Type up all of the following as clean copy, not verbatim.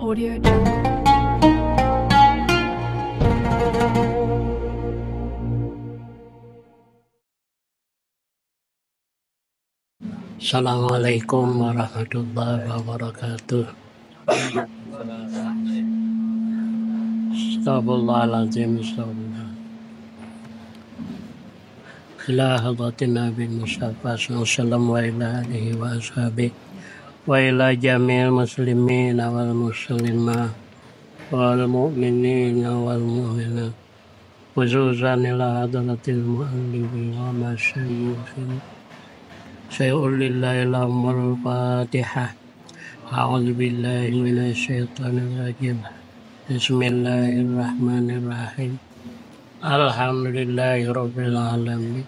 Audio Jungle. Assalamualaikum warahmatullahi wabarakatuh. Astagfirullahaladzim. Ila hadratin Nabi Mustafa sallallahu wa ila alihi wa ashabihi wa ila jamil muslimin wal muslimah wal mu'minin wal mu'minat khususan ila hadratil mu'allifi wa masyayikhin syai'ulillahi lahumul fatihah. A'udzu billahi minasy syaithanir rajim. Bismillahirrahmanirrahim. Alhamdulillahirabbil alamin.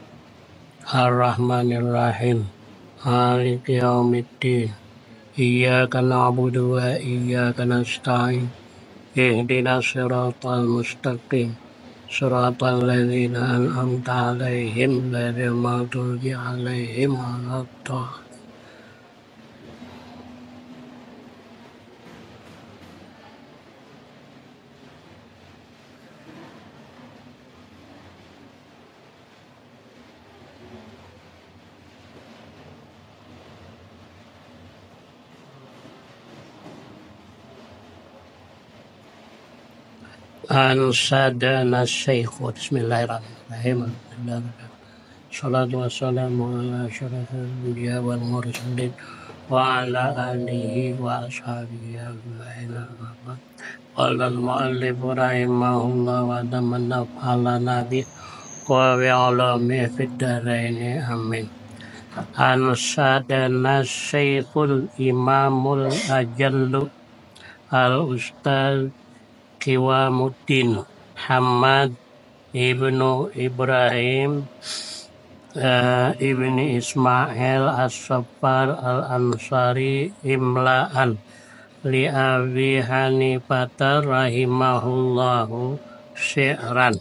Ar-Rahmanir-Rahim. Maliki yaumiddin. Iyyaka na'budu wa iyyaka nasta'in. Ihdinas siratal mustaqim. Siratal ladzina an'amta 'alaihim ghairil maghdubi 'alaihim waladdallin. Sadana Syekh. Bismillahirrahmanirrahim. Salatu wassalamu ala asyrafil anbiya wal mursalin wa ala alihi wa ashabihi ajma'in. Qala al-mu'allif rahimahullah wa tamanna ala nabi wa bi'alami fid dharain amin. Sadana Syekhul Imamul Ajallu Al-Ustaz Qiwamuddin Hamad ibnu Ibrahim ibni Ismail As-Saffar Al-Ansari imla'an li Abi Hanifah rahimahullahu syi'ran.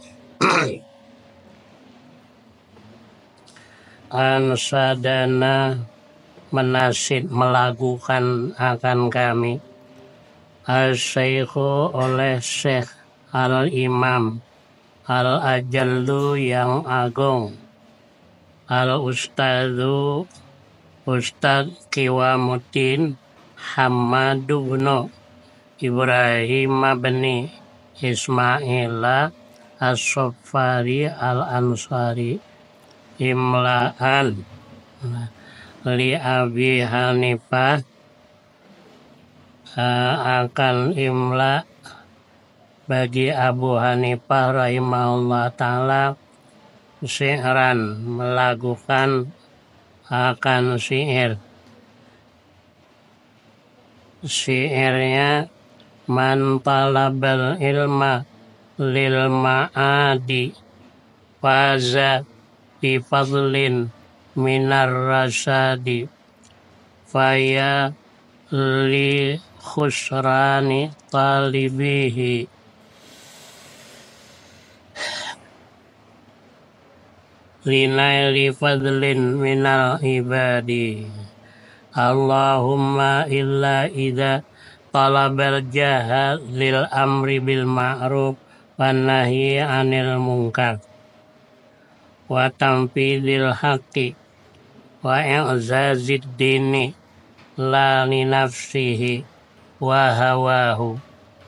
Sadana menasid melakukan akan kami Al-Syekhu oleh Syekh Al-Imam Al-Ajallu yang agung Al-Ustadzu Ustadz Qiwamuddin Hamadu bin Ibrahim bin Ismaila As-Saffari Al-Ansari imla'an li Abi Hanifah akan imla bagi Abu Hanifah rahimahullah ta'ala syi'ran melakukan akan syi'irnya man talabal ilma lil ma'adi faza bi fadlin minar rasadi faya li khusrani talibihi linaili fadlin minal ibadi Allahumma illa idza talabal jaha lil amri bil ma'ruf wan nahyi 'anil munkar wa tanfidil haqqi wa i'zazid dini la li nafsihi wa hawahu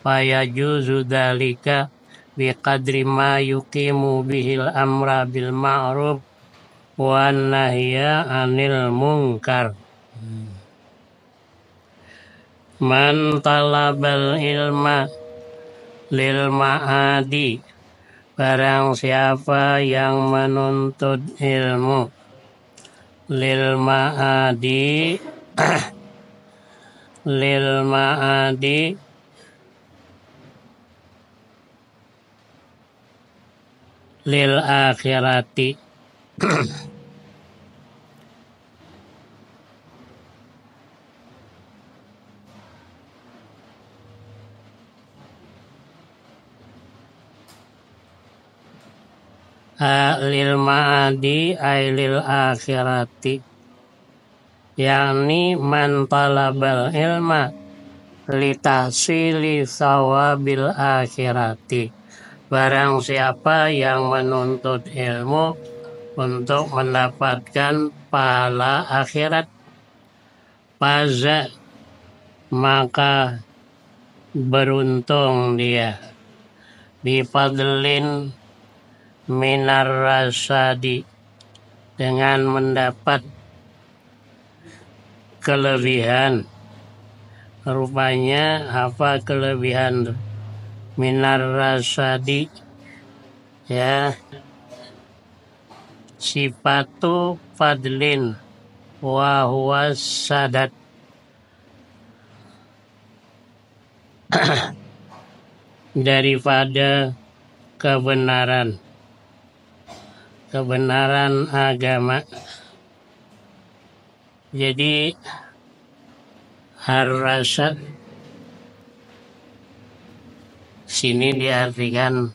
fayajuzu dzalika biqadri ma yuqimu bihil amra bil ma'ruf wan nahya 'anil munkar. Man talabal ilma lil ma'adi, barang siapa yang menuntut ilmu lil ma'adi lil ma'adi lil akhirati lil ma'adi ay lil akhirati yakni man talabal ilma litahsili sawabil akhirati. Barang siapa yang menuntut ilmu untuk mendapatkan pahala akhirat, faza, maka beruntung dia bifadlin minar rasadi, dengan mendapat kelebihan. Rupanya apa kelebihan? Minar rasadi, ya, sifatu fadlin wa huwa sadat, daripada kebenaran agama. Jadi ar-rasyad sini diartikan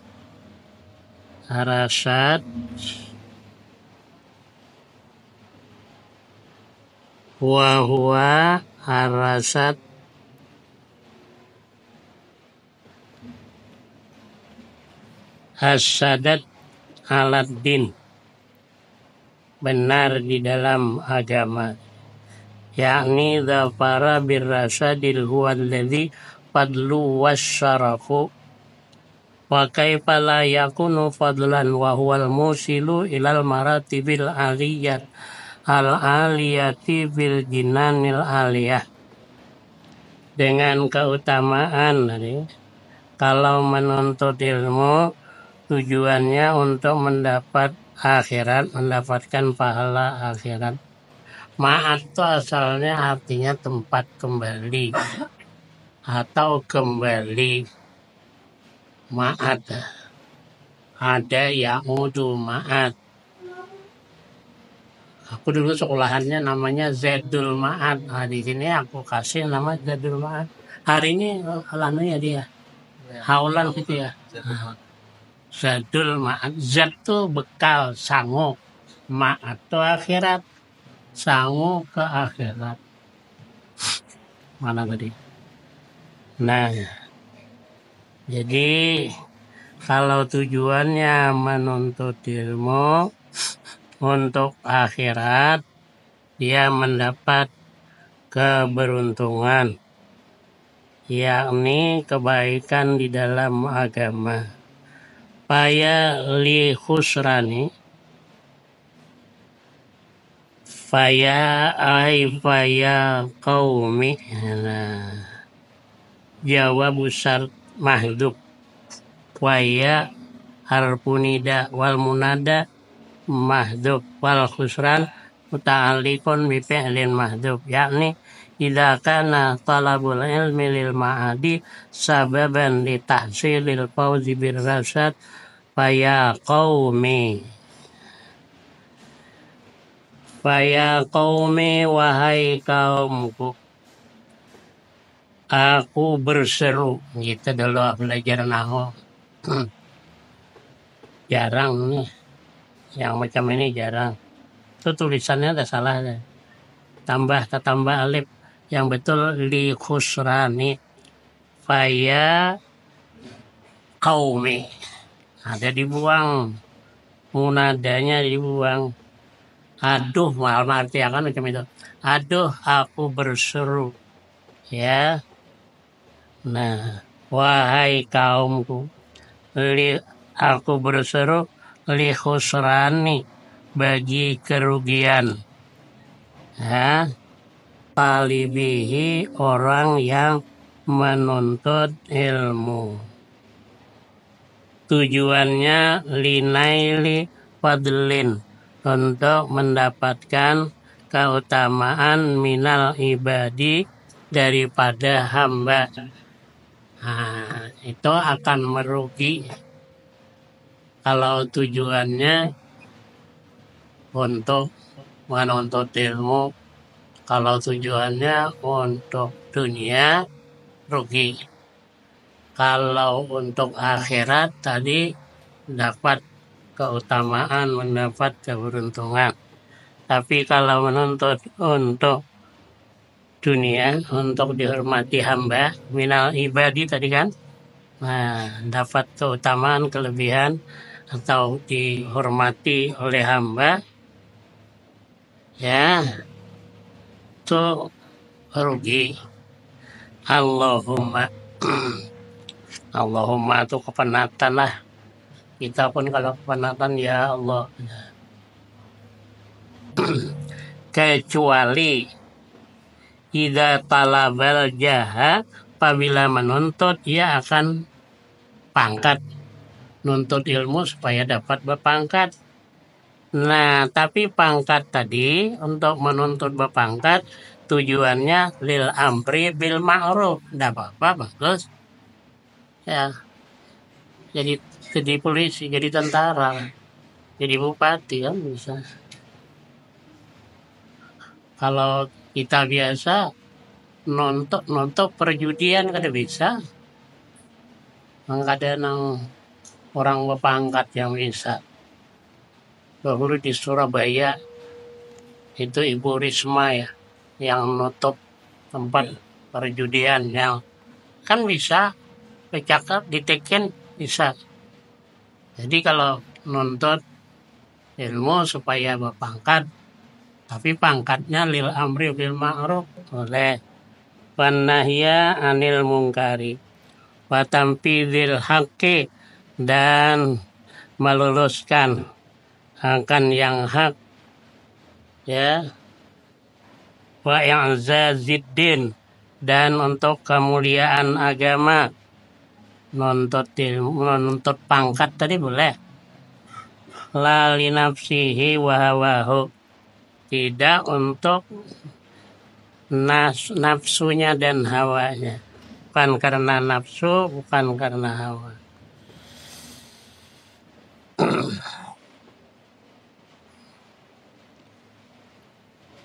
ar-rasyad wa huwa ar-rasyad as-sadat alad-din, benar di dalam agama. Yakni dhafara birrasyadil huwa alladhi fadlu wasyarafu wa kaifa la yakunu fadlan wa huwal musilu ilal maratibil aliyat al-aliyati bil jinanil aliyah. Dengan keutamaan, kalau menuntut ilmu tujuannya untuk mendapat akhirat, mendapatkan pahala akhirat. Ma'at itu asalnya artinya tempat kembali atau kembali. Ma'at, ada ya'udu ma'at. Aku dulu sekolahannya namanya Zadul Ma'at. Nah, di sini aku kasih nama Zadul Ma'at. Hari ini lanunya dia haulan gitu ya. Zadul Ma'at. Zad itu bekal, sangu. Ma'at itu akhirat, sangu ke akhirat. Mana tadi? Nah, jadi kalau tujuannya menuntut ilmu untuk akhirat, dia mendapat keberuntungan, yakni kebaikan di dalam agama. Faya li khusrani, faya qaumi. Nah, jawab syart mahdhuf. Faya harfunida wal munada mahdhuf wal khusran muta'alliqun bi fi'lin mahdhuf, yakni idza kana talabul ilmi lil ma'adi sababan li tahsilil fawzi bir rasyad faya qaumi wahai kaumku, aku berseru. Gitu dulu belajar nahwu. Jarang nih yang macam ini, jarang. Itu tulisannya ada salah, tambah alif. Yang betul li khusrani faya qaumi, ada dibuang, munadanya dibuang. Aduh, malah arti akan macam itu. Aduh, aku berseru, ya. Nah, wahai kaumku, aku berseru li khusrani, bagi kerugian, ya, talibihi, orang yang menuntut ilmu. Tujuannya linaili fadlin, untuk mendapatkan keutamaan minal ibadi, daripada hamba. Nah, itu akan merugi kalau tujuannya untuk menuntut ilmu. Kalau tujuannya untuk dunia, rugi. Kalau untuk akhirat tadi dapat keutamaan, mendapat keberuntungan. Tapi kalau menuntut untuk dunia untuk dihormati hamba minal ibadi tadi kan. Nah, dapat keutamaan, kelebihan atau dihormati oleh hamba, ya itu rugi. Allahumma Allahumma itu kepenatan lah. Kita pun kalau kepenatan ya Allah. Kecuali idza talabal jaha, apabila menuntut ia akan pangkat, nuntut ilmu supaya dapat berpangkat. Nah, tapi pangkat tadi untuk menuntut berpangkat tujuannya lil amri bil ma'ruf. Enggak apa-apa, bagus. Ya, jadi polisi, jadi tentara, jadi bupati kan bisa. Kalau kita biasa nonton perjudian kada bisa. Nggak ada nang orang berpangkat yang bisa. Dahulu di Surabaya itu Ibu Risma ya yang nutup tempat perjudian yang kan bisa bercakap diteken bisa. Jadi kalau nuntut ilmu supaya berpangkat, tapi pangkatnya lil amri bil ma'ruf oleh wanahya anil mungkari wa tampidil haqqi dan meluluskan akan yang hak, ya, wa i'zaziddin dan untuk kemuliaan agama. Nuntut pangkat tadi boleh, la li nafsihi wa hawahu, tidak untuk nafsunya dan hawanya, bukan karena nafsu, bukan karena hawa.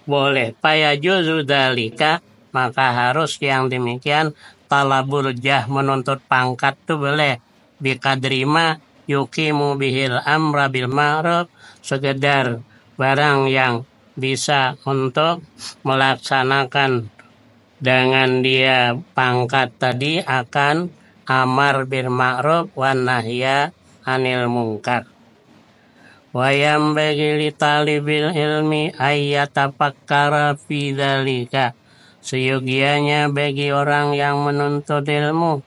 Boleh payajuzu dalika, maka harus yang demikian talabul jah, menuntut pangkat itu boleh bikadrima yukimu bihil amra bil ma'ruf, sekedar barang yang bisa untuk melaksanakan dengan dia pangkat tadi akan amar bil ma'ruf wan nahya anil munkar. Wayam bagi li talibil ilmi ayyatafakkara fi dzalika, seyogianya bagi orang yang menuntut ilmu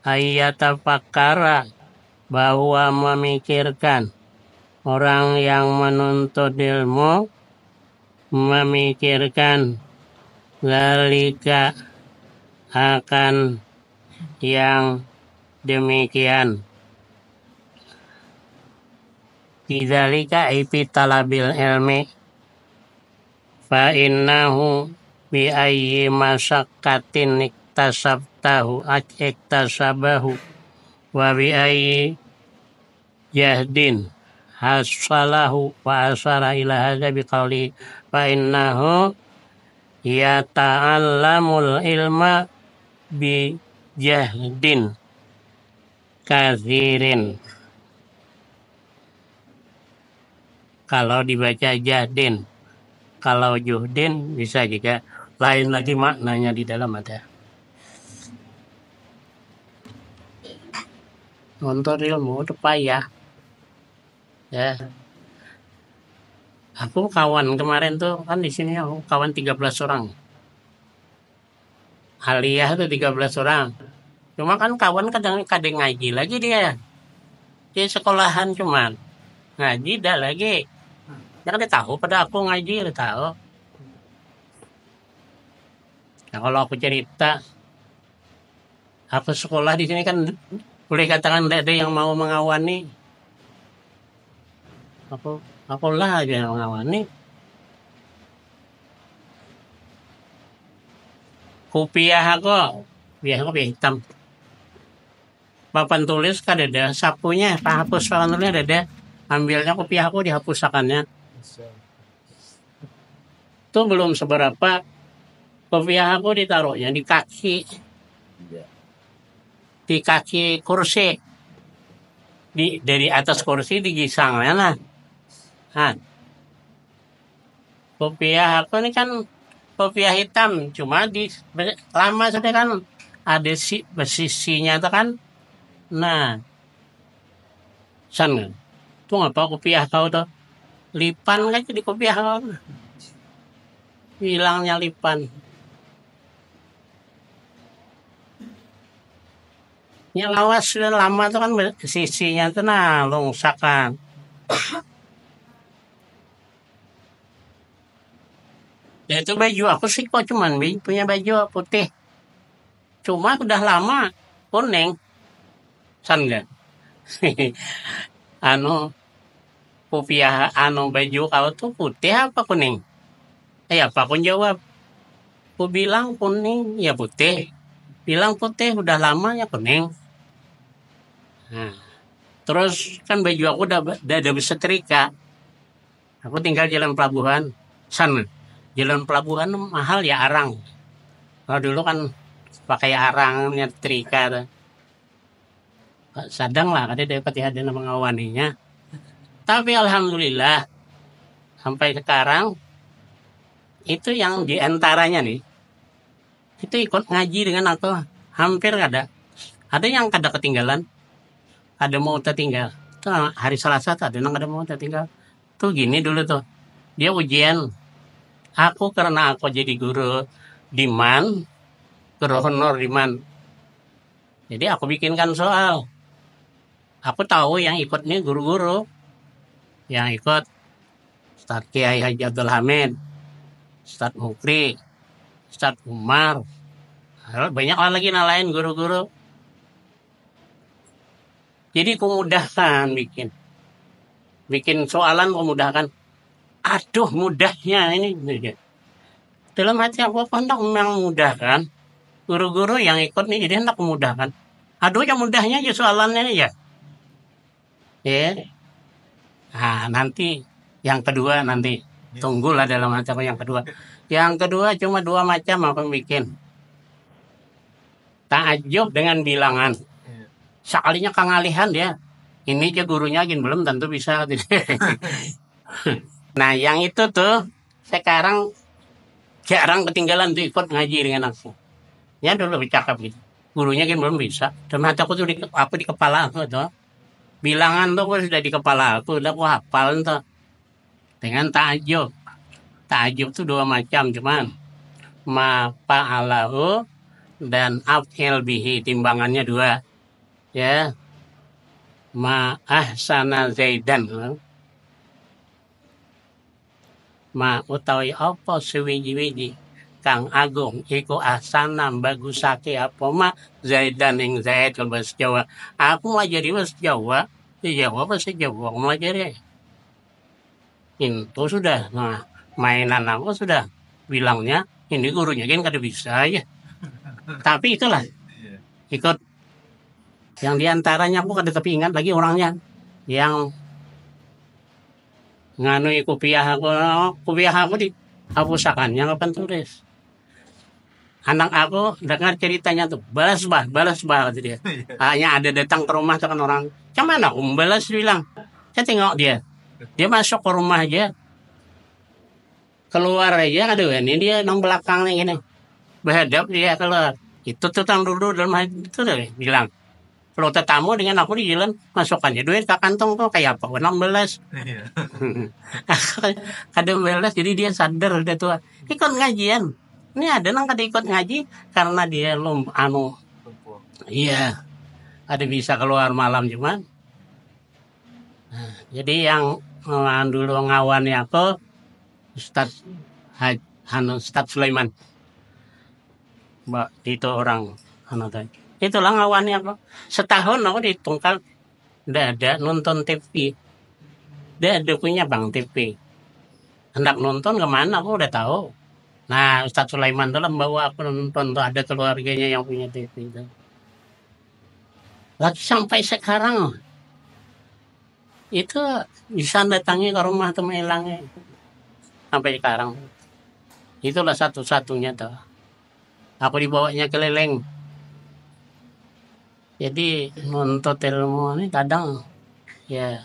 ayyatafakkara, bahwa memikirkan. Orang yang menuntut ilmu memikirkan dzalika akan yang demikian. Bidzalika ipi talabil ilmi fa innahu bi ayyi masyaqqatin iktasabahu wa bi ayyi jahdin hasalahu wa asara ila hadza bi qawli fa innahu yata'allamul ilma bi jahdin katsirin. Kalau dibaca jahdin, kalau juhdin bisa juga lain lagi maknanya di dalam ada. Nuntut ilmu itu payah. Ya. Aku kawan kemarin tuh kan di sini aku kawan 13 orang. Aliyah tuh 13 orang. Cuma kan kawan kadang ngaji lagi dia. Dia sekolahan cuman ngaji dah lagi. Dia kan dia tahu pada aku ngaji, dia tahu. Nah, kalau aku cerita, aku sekolah di sini kan boleh katakan tidak ada yang mau mengawani. Aku lah aja yang mengawani. Kopiah aku hitam. Papan tulis kan ada sapunya, hapus papan tulisnya ada. Ambilnya kopiah aku dihapusakannya. Itu belum seberapa, kopiah aku ditaruhnya di kaki kursi, dari atas kursi digisangnya lah. Nah, kopiah aku ini kan kopiah hitam, cuma lama sudah kan ada sisinya itu kan. Nah, san tuh ngapa kopiah kau tuh lipan kan jadi kopiah kau, hilangnya lipan. Yang lawas sudah lama tuh kan sisinya tuh nah longsakan. Ya itu baju aku sih kok cuman punya baju putih. Cuma udah lama kuning. San nggak? anu kopiah baju kau tuh putih apa kuning? Apa aku jawab? Aku bilang kuning, ya putih. Bilang putih, udah lama ya kuning. Nah, terus kan baju aku udah ada setrika. Aku tinggal jalan pelabuhan. San, jalan pelabuhan mahal ya arang. Kalau dulu kan pakai arang, nyetrika. Sadang lah, ada dapat ada nama ngawaninya. Tapi alhamdulillah, sampai sekarang, itu yang diantaranya nih, itu ikut ngaji dengan aku. Hampir ada. Ada yang kada ketinggalan, ada mau tertinggal. Tuh hari Selasa ada yang ada mau tertinggal. Tuh gini dulu tuh, dia ujian. Aku karena aku jadi guru di MAN, guru honor di MAN. Jadi aku bikinkan soal. Aku tahu yang ikut nih guru-guru. Yang ikut Ustaz Kiai Haji Abdul Hamid, Ustaz Mukri, Ustaz Umar. Banyak lagi lain guru-guru. Jadi kumudahkan bikin soalan kumudahkan. Aduh mudahnya ini. Dalam hati aku hendak memang mudah kan. Guru-guru yang ikut nih jadi hendak memudahkan. Aduh yang mudahnya aja soalannya ya. Ya. Nah, nanti yang kedua nanti tunggulah dalam hati aku yang kedua. Yang kedua cuma 2 macam aku bikin. Ta'ajub dengan bilangan. Sekalinya kengalihan dia. Ini aja gurunya belum tentu bisa. Nah, yang itu tuh sekarang jarang ketinggalan tuh ikut ngaji dengan aku. Ya dulu bercakap gitu. Gurunya belum bisa. Dan hati aku tuh di kepala aku tuh. Bilangan tuh sudah di kepala aku, udah aku hafal tuh. Dengan ta'ajub. Ta'ajub tuh 2 macam cuman. Ma fa'alahu dan af'il bihi, timbangannya 2. Ya. Ma ahsana zaidan. Ma utawi apa sewiji-wiji kang agung iku ahsana bagusake apa ma zaidan ing zaid kalau bahasa Jawa. Aku ngajari bahasa Jawa, bahasa Jawa aku ngajari. Itu sudah. Nah, mainan aku sudah bilangnya ini gurunya kan kada bisa ya. Tapi itulah ikut yang diantaranya aku kada tapi ingat lagi orangnya yang nganu kopiah aku di hapusakannya kapan tulis. Anak aku dengar ceritanya tuh balas bah gitu dia. Hanya ada datang ke rumah tuh kan orang, "Cuman aku membalas," bilang. Saya tengok dia masuk ke rumah aja, keluar aja, aduh ini dia nang belakangnya gini, berhadap dia keluar. Itu tuh tang dulu dalam hati itu deh bilang. Kalau tetamu dengan aku di jalan masukannya duit ke kantong tuh kayak apa? 16. Kadang belas jadi dia sadar udah tua. Ikut ngajian. Ini ada nang kada ikut ngaji karena dia iya. Ada bisa keluar malam cuman. Nah, jadi yang dulu ngawani aku Ustaz Ustaz Sulaiman. Mbak itu orang tadi. Itulah ngawani aku. Setahun aku ditungkal ndak ada nonton TV. Dia ada punya Bang TV. Hendak nonton kemana aku udah tahu. Nah Ustaz Sulaiman tuh bawa aku nonton tuh ada keluarganya yang punya TV itu. Lagi sampai sekarang itu bisa datangi ke rumah teman hilangnya sampai sekarang. Itulah satu-satunya tuh. Aku dibawanya keliling. Jadi nuntut ilmu ini kadang ya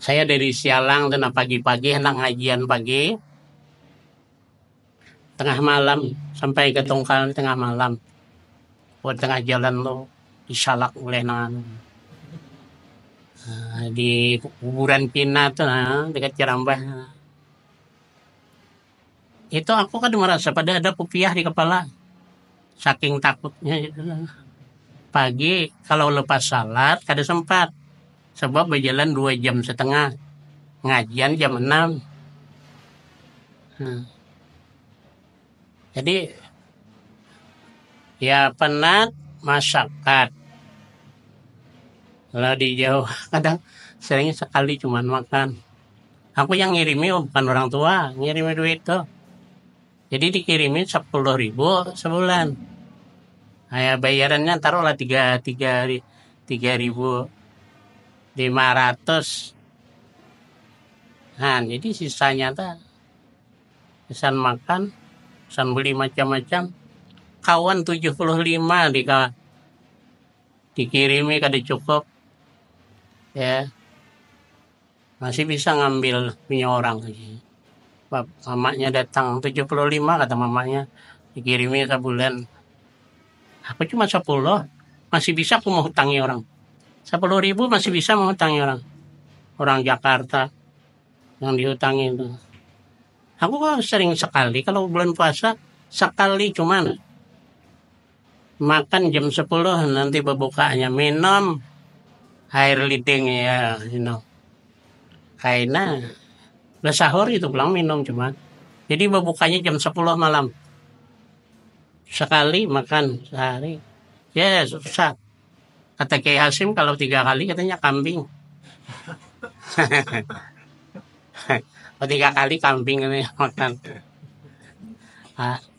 Saya dari sialang dan pagi-pagi hendak ngajian pagi, tengah malam sampai ke Tongkal tengah malam. Buat tengah jalan lo disalak oleh di kuburan Pina tuh dekat Cirambah. Itu aku kan merasa pada ada kopiah di kepala, saking takutnya gitu. Pagi kalau lepas salat kada sempat, sebab berjalan 2,5 jam, ngajian jam 6. Jadi ya penat masyarakat. Kalau di jauh kadang seringnya sekali cuman makan. Aku yang ngirimi bukan orang tua, ngirimi duit tuh. Jadi dikirimin 10.000 sebulan. Nah, bayarannya taruhlah 3.500. Nah, jadi sisanya tuh pesan makan, pesan beli macam-macam. Kawan 75 dikirimi kada cukup. Ya. Masih bisa ngambil punya orang. Mamanya datang 75 kata mamanya, dikirimi sebulan. Aku cuma 10, masih bisa aku mau hutangi orang. 10.000 masih bisa mau hutangi orang. Orang Jakarta yang dihutangi itu. Aku kok sering sekali kalau bulan puasa, sekali cuman makan jam 10 nanti berbukanya minum air liding ya, Karena udah sahur itu pulang minum cuman. Jadi berbukanya jam 10 malam. Sekali makan sehari. Ya susah. Kata Kiai Hasim kalau 3 kali katanya kambing. Kalau 3 kali kambing ini makan.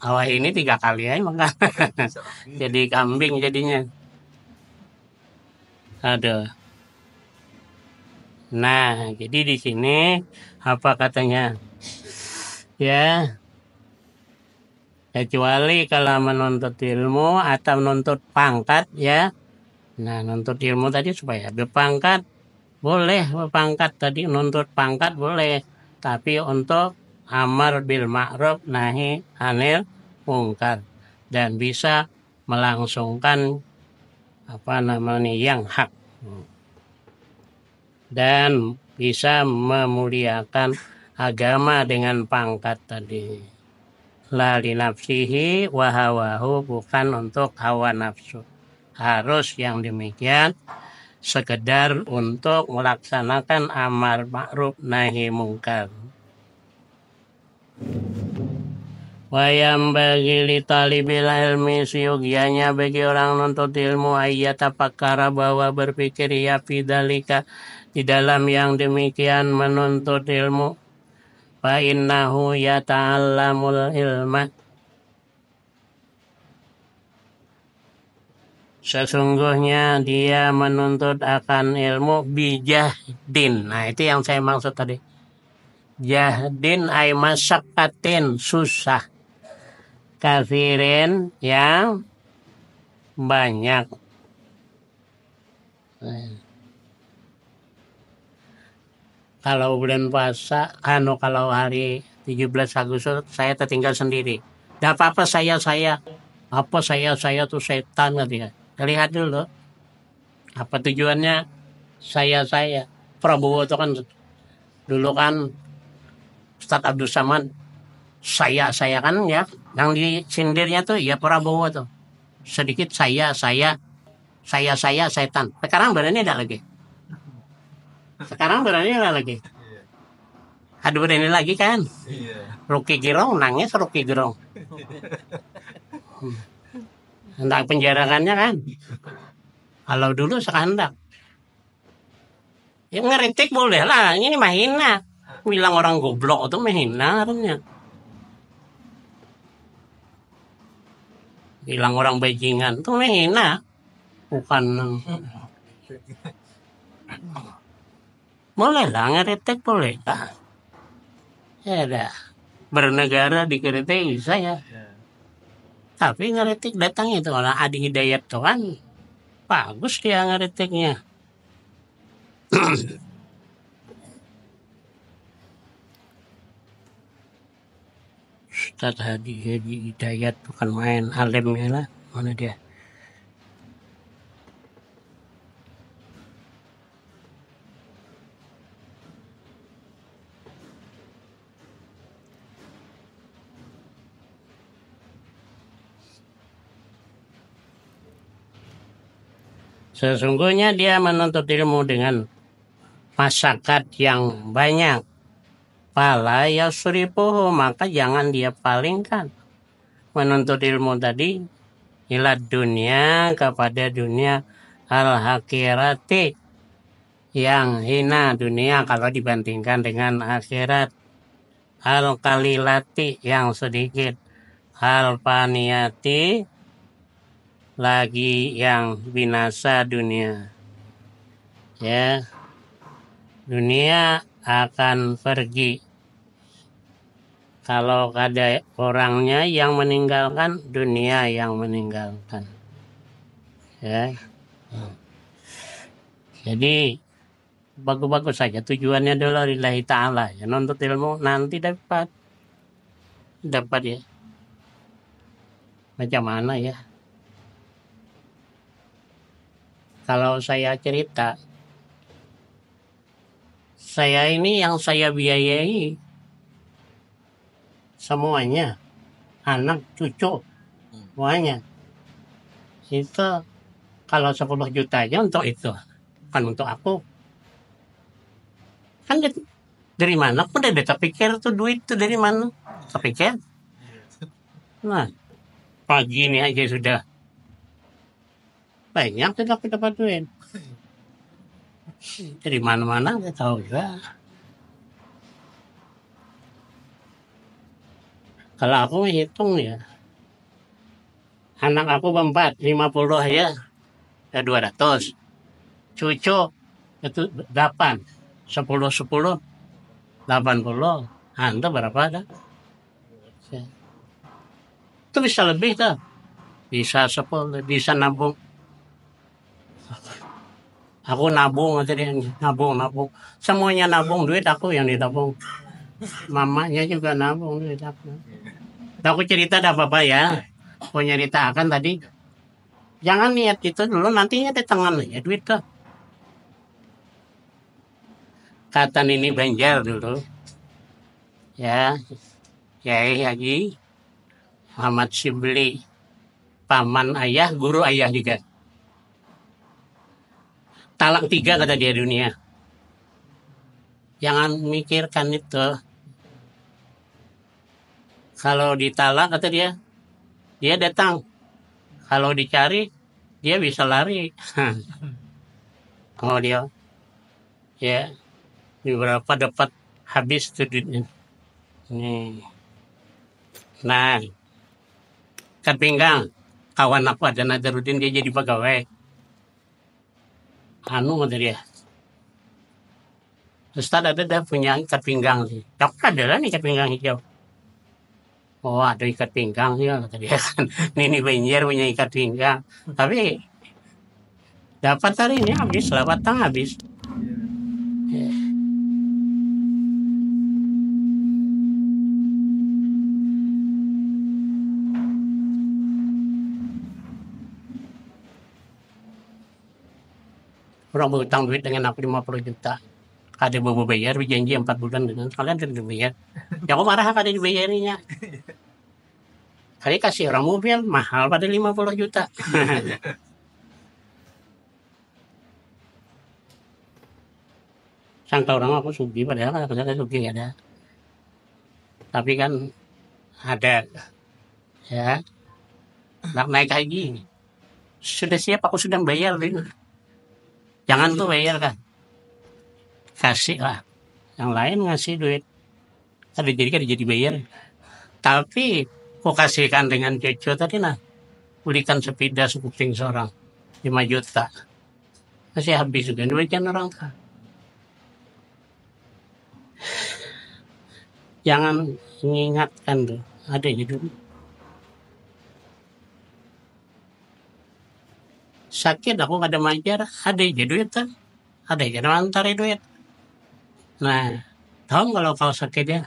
Awal ini 3 kali aja makan. Jadi kambing jadinya. Aduh. Nah, jadi di sini apa katanya? Ya, kecuali kalau menuntut ilmu atau menuntut pangkat ya. Nah, nuntut ilmu tadi supaya berpangkat boleh, berpangkat tadi nuntut pangkat boleh. Tapi untuk amar bil ma'ruf nahi anil mungkar dan bisa melangsungkan yang hak. Dan bisa memuliakan agama dengan pangkat tadi. La li nafsihi wa hawahu, bukan untuk hawa nafsu. Harus yang demikian sekedar untuk melaksanakan amar ma'ruf nahi mungkar. Wa yambagi li talibil ilmi, seyogianya bagi orang nuntut ilmu ayyatafakkara, bahwa berpikir ya fidalika, di dalam yang demikian menuntut ilmu. Fa innahu yata'allamul ilma, sesungguhnya dia menuntut akan ilmu bijahdin. Nah, itu yang saya maksud tadi. Jahdin ay masyakkatin, susah. Kafirin, yang banyak. Kalau bulan puasa, kalau hari 17 Agustus saya tertinggal sendiri. Tidak apa-apa saya. Apa saya tuh setan gitu ya. Lihat dulu. Apa tujuannya saya. Prabowo itu kan dulu kan Ustadz Abdul Samad saya kan ya. Yang disindirnya tuh ya Prabowo tuh. Sedikit saya setan. Sekarang berani ada lagi. Aduh berani lagi kan. Rocky Gerung nangis Rocky Gerung. Hendak penjarakannya kan. Kalau dulu sekandak. Ya ngeritik boleh lah. Ini mahina. Bilang orang goblok itu mahina harusnya. Bilang orang bajingan itu mahina. Bukan. Boleh lah ngeritik boleh lah. Ya dah. Bernegara dikritik bisa ya. Tapi ngeritik datang itu orang Adi Hidayat tuh kan bagus dia ngeritiknya. Ustadz Hadi Hidayat bukan main, alimnya lah. Mana dia? Sesungguhnya dia menuntut ilmu dengan masyarakat yang banyak. Fala yasrifuhu, maka jangan dia palingkan. Menuntut ilmu tadi ila dunia, kepada dunia, al hakirati, yang hina dunia kalau dibandingkan dengan akhirat, al kalilati, yang sedikit, al paniyati, lagi yang binasa dunia. Ya, dunia akan pergi. Kalau ada orangnya yang meninggalkan, dunia yang meninggalkan. Ya. Jadi bagus-bagus saja tujuannya adalah lillahi ta'ala, ya, nuntut ilmu nanti dapat ya. Macam mana ya? Kalau saya cerita, saya ini yang saya biayai semuanya, anak, cucu, semuanya. Itu kalau 10 juta aja untuk itu, bukan untuk aku. Kan dari mana pun udah terpikir tuh duit tuh dari mana? Terpikir. Nah, pagi ini aja sudah banyak sudah kita dapat duit. Dari mana-mana nggak tahu juga. Kalau aku hitung ya, anak aku 4, 50 ya 200. Cucu itu 8, 10, 80. Anda berapa ada? Itu bisa lebih tuh. Bisa 10, bisa nabung. Aku nabung aja deh, nabung. Semuanya nabung, duit aku yang ditabung. Mamanya juga nabung duit aku. Aku cerita dah Bapak ya. Aku nyeritakan tadi. Jangan niat itu dulu, nantinya di tangan ya duit tuh. Kata Nini Banjar dulu. Ya, Kiai Haji Muhammad Shibli, paman ayah, guru ayah juga. Talak 3 kata dia dunia. Jangan mikirkan itu. Kalau ditalak kata dia datang. Kalau dicari, dia bisa lari. Kalau dia, ya, beberapa dapat habis tuh duitnya. Nih. Nah, ikat pinggang. Kawan aku ada Nazaruddin, dia jadi pegawai. Kata dia. Ustadz ada dah punya ikat pinggang sih. Tapi ada lah ikat pinggang hijau. Oh, ada ikat pinggang ya kata dia kan. Nini Banjar punya ikat pinggang. Tapi dapat hari ini habis, datang habis. Ya. Orang berutang duit dengan aku 50 juta. Ada bobo bayar, berjanji 4 bulan dengan kalian tidak dibayar. Ya aku marah kada dibayarinya. Kali kasih orang mobil mahal pada 50 juta. Sangka orang aku sugi, padahal kadang-kadang sugi ada. Tapi kan ada, ya, naik haji. Sudah siap, aku sudah bayar. Jangan tuh bayar kan. Kasih lah. Yang lain ngasih duit. Jadi bayar. Tapi aku kasihkan dengan cucu tadi nah. Belikan sepeda sekuping seorang 5 juta. Masih habis juga duitnya orang kan. Jangan mengingatkan tuh. Ada gitu. Sakit aku kada majar, ada aja duit kan. Ada aja antar duit. Nah, tahu kalau sakit ya.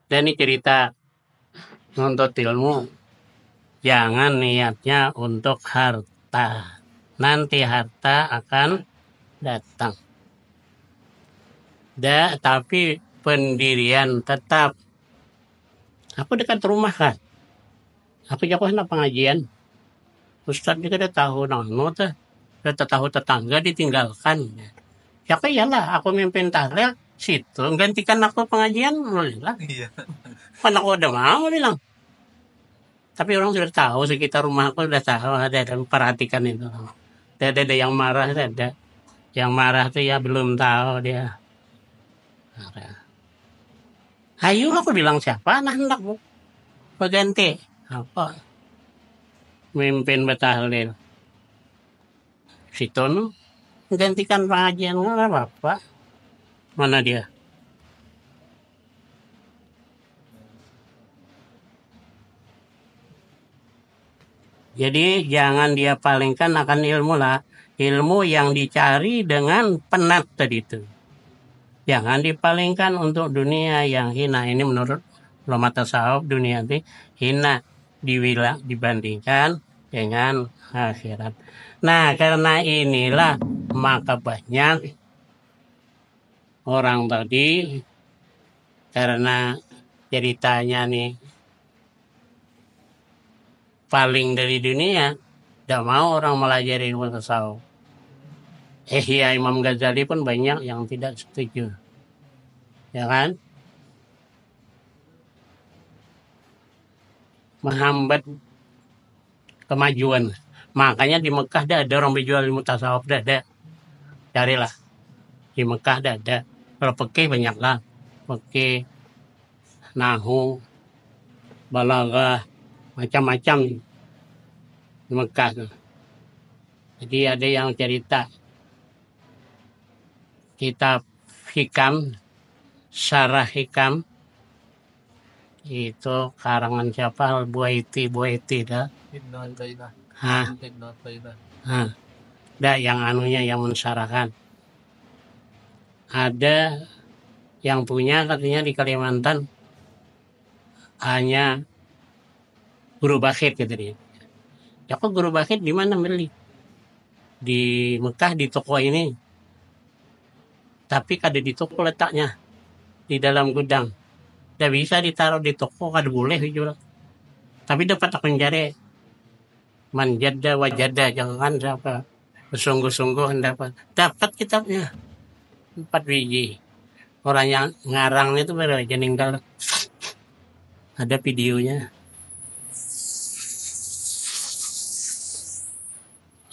Dan ini cerita nuntut ilmu, jangan niatnya untuk harta. Nanti harta akan datang. Tapi pendirian tetap. Aku dekat rumah kan. Aku jago na pengajian. Ustadz juga udah tahu tuh. Udah tahu tetangga ditinggalkan. Ya iyalah, aku mimpin tahlil situ. Gantikan aku pengajian, bilang. Kan aku udah mau bilang. Tapi orang sudah tahu, sekitar rumah aku udah tahu, ada perhatikan itu. Ada yang marah, ada. Yang marah tuh ya belum tahu dia. Ayo aku bilang siapa anak bu berganti apa mimpin betahlil situ gantikan pengajian nggak apa mana dia. Jadi jangan dia palingkan akan ilmu lah, ilmu yang dicari dengan penat tadi itu. Jangan dipalingkan untuk dunia yang hina. Ini menurut ulama tasawuf, dunia ini hina dibandingkan dengan akhirat. Nah, karena inilah maka banyak orang tadi karena ceritanya nih paling dari dunia, tidak mau orang melajari ilmu tasawuf. Ya Imam Ghazali pun banyak yang tidak setuju. Ya kan? Menghambat kemajuan. Makanya di Mekah ada orang berjual ilmu tasawuf, ada. Carilah. Di Mekah ada. Kalau fikih banyak lah. Fikih, nahu, balaghah, macam-macam di Mekah. Jadi ada yang cerita kitab hikam, syarah hikam, itu karangan siapa? Buaiti dah. Dah yang anunya yang mensyarahkan. Ada yang punya katanya di Kalimantan hanya guru bakhit gitu dia. Ya kok guru bakhit di mana beli? Di Mekah di toko ini. Tapi kada di toko letaknya di dalam gudang. Tidak bisa ditaruh di toko, kada boleh dijual. Tapi dapat aku mencari manjada wajada, jangan siapa bersungguh-sungguh dapat kitabnya 4 biji. Orang yang ngarangnya itu baru aja meninggal. Ada videonya.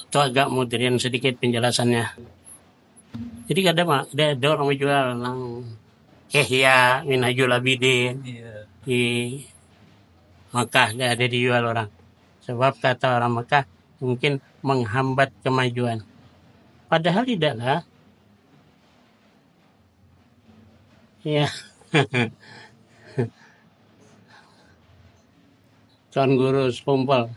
Itu agak modern sedikit penjelasannya. Jadi ada orang menjual Ihya Minhajul Abidin di Mekah, ada dijual orang. Sebab kata orang Mekah mungkin menghambat kemajuan. Padahal tidaklah. Ya. Tuan guru sekumpul.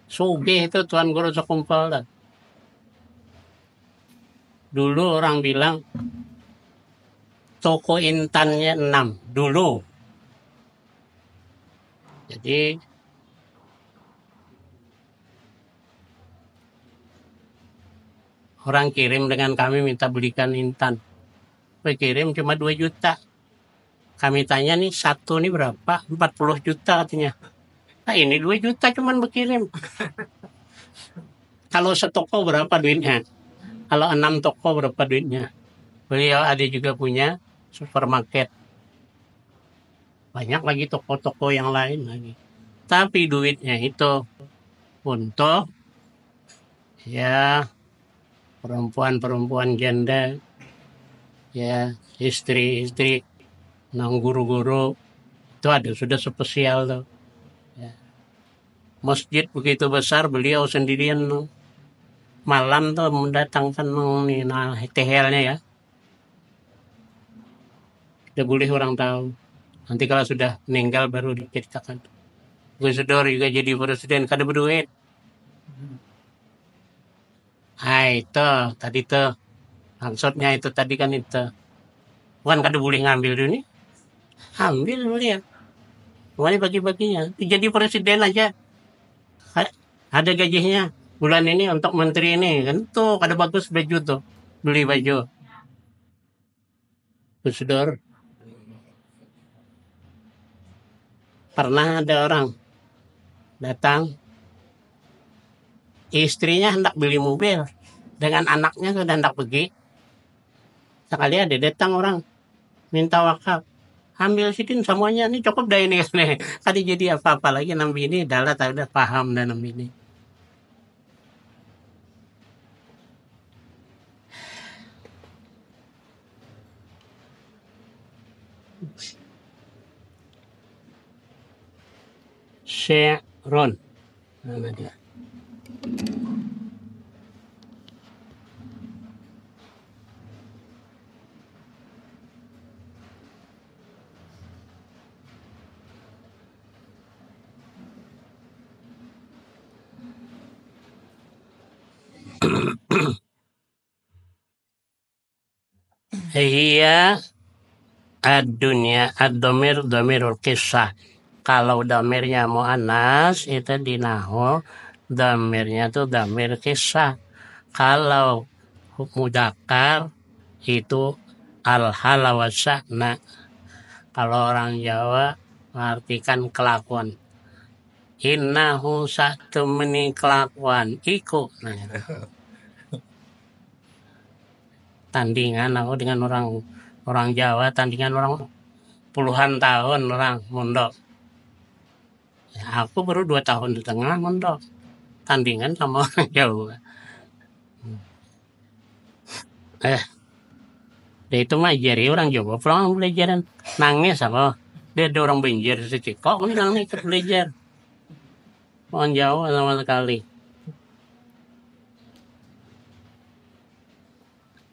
Sugih itu tuan guru sekumpul. Dulu orang bilang toko intannya 6 dulu. Jadi orang kirim dengan kami minta belikan intan. Kirim cuma 2 juta. Kami tanya nih satu nih berapa? 40 juta katanya. Nah ini 2 juta cuman berkirim. Kalau setoko berapa duitnya? Kalau 6 toko berapa duitnya? Beliau ada juga punya supermarket. Banyak lagi toko-toko yang lain lagi. Tapi duitnya itu untuk ya perempuan-perempuan janda, ya istri-istri, guru-guru itu ada sudah spesial tuh. Ya. Masjid begitu besar beliau sendirian tuh. Malam tuh mendatangkan THL-nya ya. Tidak boleh orang tahu. Nanti kalau sudah meninggal baru diceritakan. Gus Dur juga jadi presiden kada berduit. Itu tadi tuh Maksudnya itu tadi kan itu. Bukan kada boleh ngambil dunia. Ambil boleh. Boleh bagi-baginya. Jadi presiden aja. Ada gajinya. Bulan ini untuk menteri ini. Kan tuh kada bagus baju tuh. Beli baju. Gus Dur. Pernah ada orang datang. Istrinya hendak beli mobil. Dengan anaknya sudah hendak pergi. Sekali ada datang orang. Minta wakaf. Ambil sidin semuanya ini cukup dah ini. Kali jadi apa-apa lagi nambi ini. Dah lah udah paham dan nambi ini. Sharon. Nama dia. Iya ad-dunya ad-domir domirul kisah. Kalau domirnya mu'annas itu di nahu domirnya tuh domir kisah. Kalau mudakar itu al-hala wa sya'na. Kalau orang Jawa mengartikan kelakuan. Innahu satemeni kelakuan iku. Nah, tandingan aku dengan orang Jawa, tandingan orang puluhan tahun orang mondok. Ya, aku baru 2 tahun di tengah mondok. Tandingan sama orang Jawa. Dia itu mah ajari orang Jawa pulang belajaran nangis apa. Dia ada orang Banjar situ. Kok bilang nih ikut belajar. Orang Jawa sama sekali.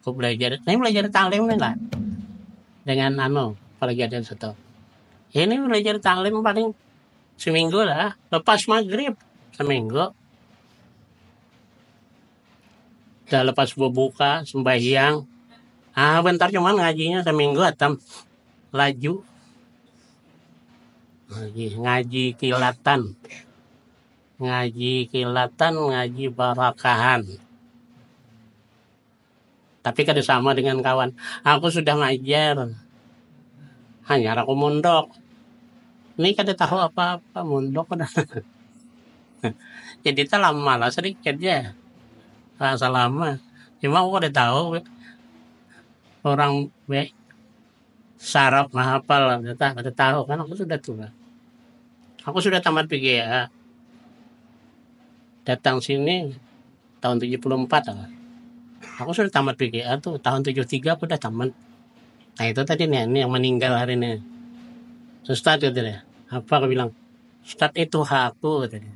Aku belajar. Ini belajar taklim nih lah. Dengan pelajaran satu. Ini belajar taklim paling seminggu lah. Lepas maghrib seminggu. Udah lepas berbuka sembahyang. Bentar cuman ngajinya seminggu atam laju. Ngaji kilatan. Ngaji barakahan. Tapi kada sama dengan kawan. Aku sudah ngajar. Hanya aku mondok. Ini kada tahu apa-apa mondok. Jadi itu lama lah sedikit ya. Rasa lama. Cuma aku kada tahu. Orang sarap mahapal. Kada tahu kan aku sudah tua. Aku sudah tamat PGA. Datang sini tahun 74 lah. Aku sudah tamat PGA tuh tahun 73 aku udah tamat. Nah itu tadi nih ini yang meninggal hari ini. Ustaz katanya. Apa aku bilang? Ustaz itu aku katanya.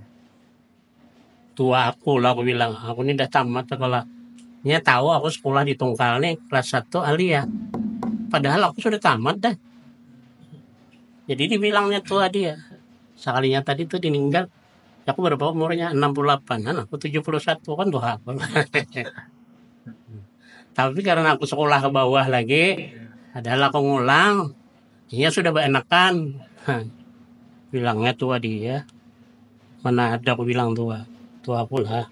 Tua aku lah aku bilang. Aku ini udah tamat sekolah. Dia tahu aku sekolah di Tungkal nih kelas 1 Alia. Padahal aku sudah tamat dah. Jadi dibilangnya tua dia. Sekalinya tadi tuh meninggal. Aku berapa umurnya? 68. Kan aku 71 kan tua aku. Tapi karena aku sekolah ke bawah lagi, adalah aku ngulang, dia sudah enakan. Bilangnya tua dia. Mana ada aku bilang tua. Tua pula.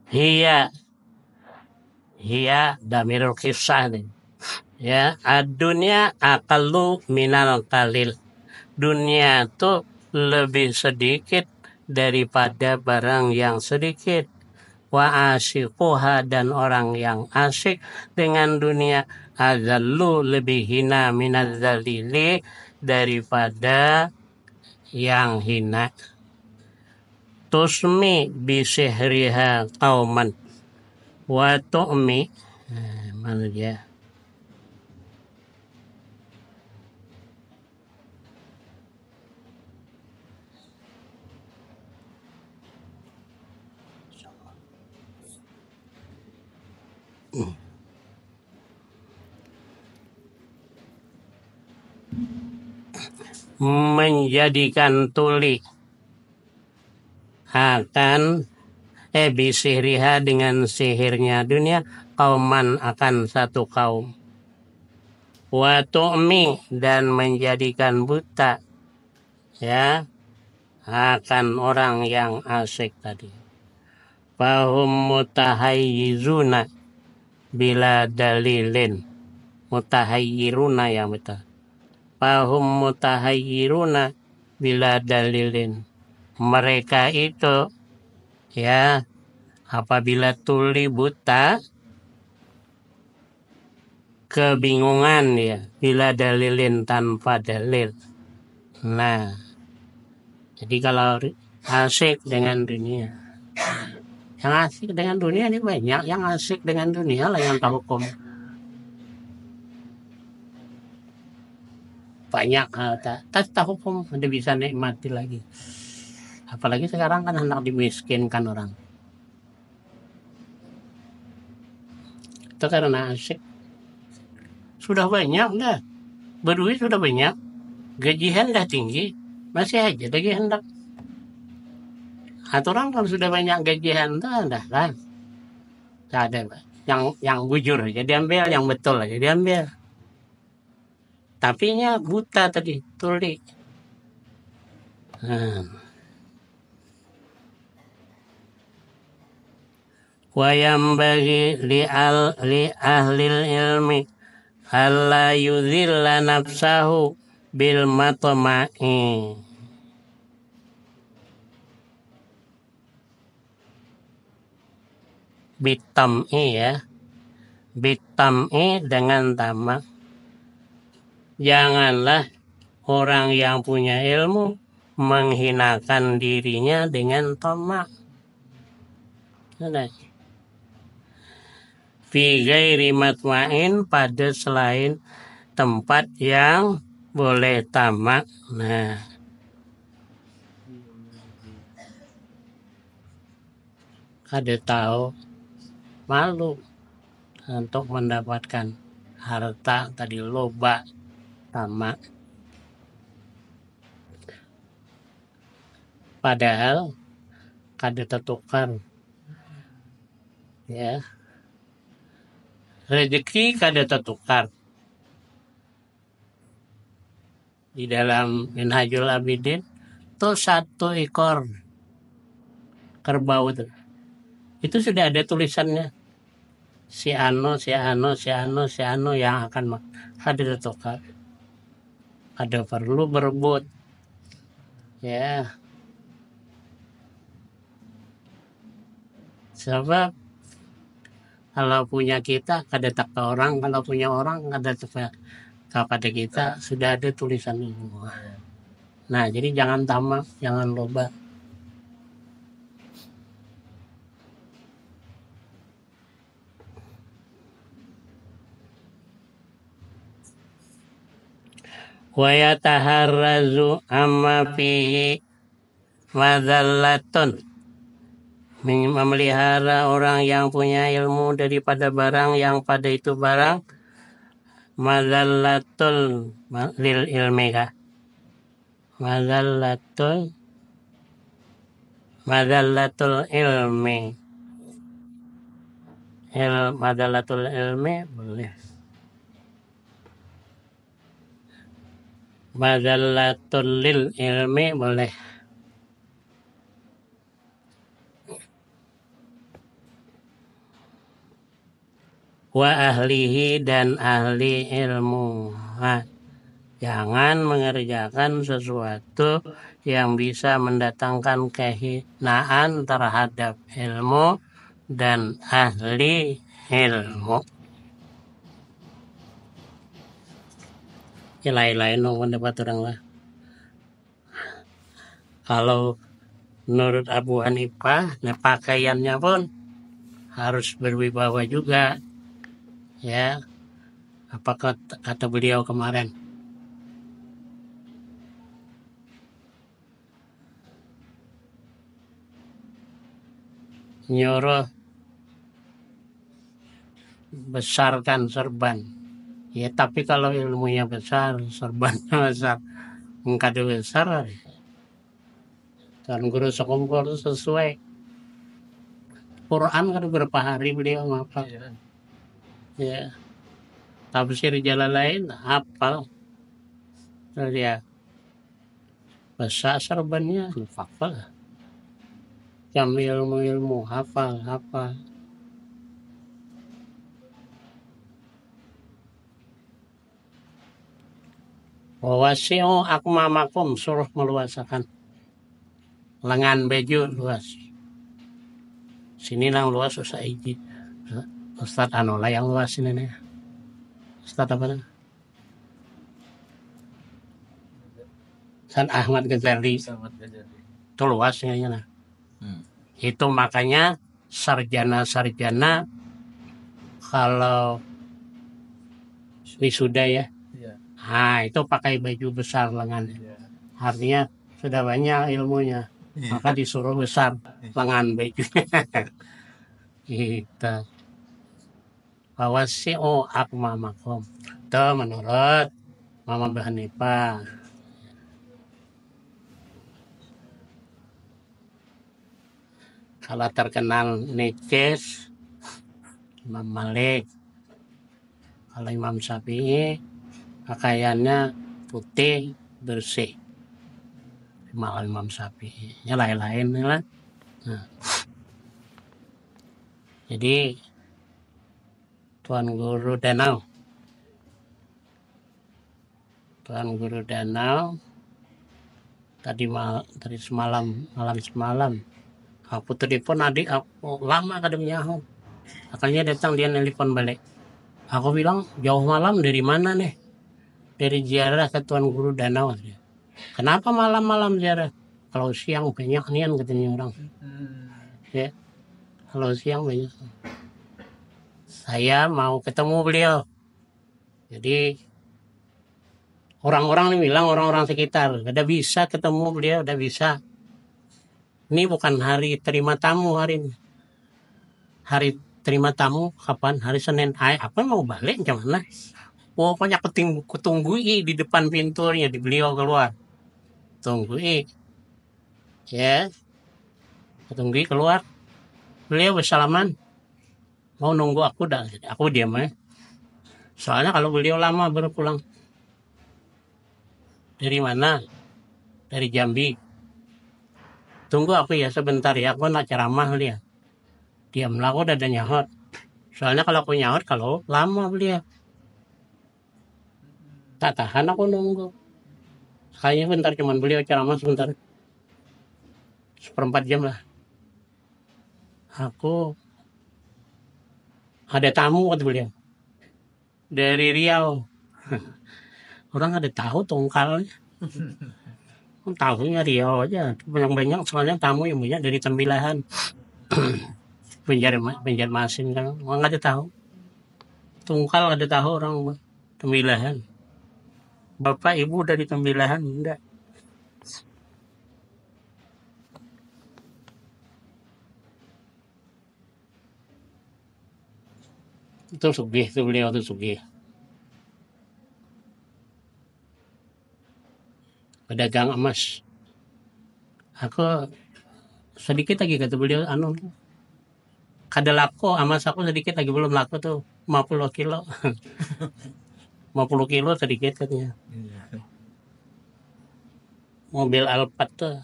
Iya damirul kisah nih. Ya, dunia akalu minal kalil. Dunia tuh lebih sedikit daripada barang yang sedikit. Wa asyiquha dan orang yang asyik dengan dunia azallu lebih hina minadzalili daripada yang hina. Tusmi bisihriha qauman wa tu'mi mana dia? Menjadikan tuli akan Bisihriha dengan sihirnya dunia, kauman akan satu kaum. Wa tu'mi dan menjadikan buta ya akan orang yang asik tadi. Fahum mutahayyizuna bila dalilin. Mutahayyiruna yang betul. Fahum mutahayyiruna bila dalilin. Mereka itu ya apabila tuli buta kebingungan ya bila dalilin tanpa dalil. Nah, jadi kalau asik dengan dunia, yang asik dengan dunia ini banyak, yang asik dengan dunia lah yang tahu hukum. Banyak tahu hukum, udah bisa nikmati lagi. Apalagi sekarang kan hendak dimiskinkan orang. Itu karena asik. Sudah banyak dah, berduit sudah banyak, gajian dah tinggi, masih aja lagi hendak. Atau orang kalau sudah banyak gajian dah kan, tak ada yang bujur aja diambil, yang betul aja diambil. Tapi nya buta tadi, tuli. Wa yambaghi li ahlil ilmi alla yudhilla nafsahu bil matma'i. Bitam'i ya. Bitam'i dengan tamak. Janganlah orang yang punya ilmu menghinakan dirinya dengan tamak. Fi ghairi matma'in, pada selain tempat yang boleh tamak. Nah, kada tahu malu untuk mendapatkan harta tadi loba tamak. Padahal kada tertukar ya. Rezeki kada tertukar. Di dalam Minhajul Abidin itu 1 ekor kerbau itu sudah ada tulisannya. Si ano yang akan kada tertukar. Kada perlu berebut. Ya. Sebab kalau punya kita kada tak ke orang, kalau punya orang kada tak kepada kita, sudah ada tulisan itu. Nah, jadi jangan tamak, jangan loba. Wa yataharrazu amma fihi madallatun, memelihara orang yang punya ilmu daripada barang yang pada itu barang madallatul lil ilmi kah? Madallatul ilmi. Madallatul ilmi boleh. Madallatul lil ilmi boleh. Wa ahlihi dan ahli ilmu. Nah, jangan mengerjakan sesuatu yang bisa mendatangkan kehinaan terhadap ilmu dan ahli ilmu. Lain-lain pendapat orang lah. Kalau menurut Abu Hanifah, nah pakaiannya pun harus berwibawa juga. Ya, apa kata beliau kemarin? Nyuruh besarkan serban. Ya, tapi kalau ilmunya besar, serbannya besar, kada besar. Dan guru sekompor sesuai. Quran kan berapa hari beliau ngapal. Ya, tafsir Jalalain hafal. Terus ya bahasa serbannya hafal. Jam ilmu hafal. Wawasi'u akmamakum, suruh meluasakan lengan baju luas. Sini nang luas usah izin. Ustad Anola yang luas ini nih. Ustad apa nih? Ustad Ahmad Ghazali. Itu luasnya ya. Nah. Itu makanya sarjana kalau wisuda ya. Nah, itu pakai baju besar lengan. Artinya sudah banyak ilmunya. Maka disuruh besar lengan bajunya. Gitu. Wawasi'u akmamakum. Itu menurut Mama Hanifah. Kalau terkenal necis, Imam Malik. Kalau Imam Syafi'i pakaiannya putih bersih. Malah Imam Syafi'i. Ya lain-lain lah. Nah. Jadi Tuan Guru Danau tadi semalam aku telepon adik aku lama kadangnya akhirnya datang dia nelpon balik. Aku bilang jauh malam dari mana nih? Dari ziarah ke Tuan Guru Danau. Kenapa malam-malam ziarah? Kalau siang banyak nian katanya orang. Ya, kalau siang banyak. Saya mau ketemu beliau. Jadi orang-orang nih bilang orang-orang sekitar, udah bisa ketemu beliau, udah bisa. Ini bukan hari terima tamu hari ini. Hari terima tamu kapan? Hari Senin. Apa mau balik gimana? Pokoknya kutunggui di depan pintunya di beliau keluar. Tunggui. Ya. Kutunggui keluar. Beliau bersalaman. Mau nunggu aku dah. Aku diam aja. Soalnya kalau beliau lama baru pulang. Dari mana? Dari Jambi. Tunggu aku ya sebentar ya. Aku nak ceramah lihat. Diamlah aku udah ada nyaut. Soalnya kalau aku nyaut kalau lama beliau. Tak tahan aku nunggu. Kayaknya bentar cuman beliau ceramah sebentar. 1/4 jam lah. Aku ada tamu kata beliau. Dari Riau. Orang ada tahu tongkalnya. Tahunya Riau aja. Banyak-banyak soalnya tamu yang banyak dari Tembilahan. Banjarmasin kan. Orang ada tahu. Tungkal ada tahu orang Tembilahan. Bapak ibu dari Tembilahan enggak. Itu sugih tuh beliau tuh sugih. Pedagang emas. Aku sedikit lagi kata beliau kada laku emas aku sedikit lagi belum laku tuh 50 kilo. 50 kilo sedikit katanya. Mobil Alphard tuh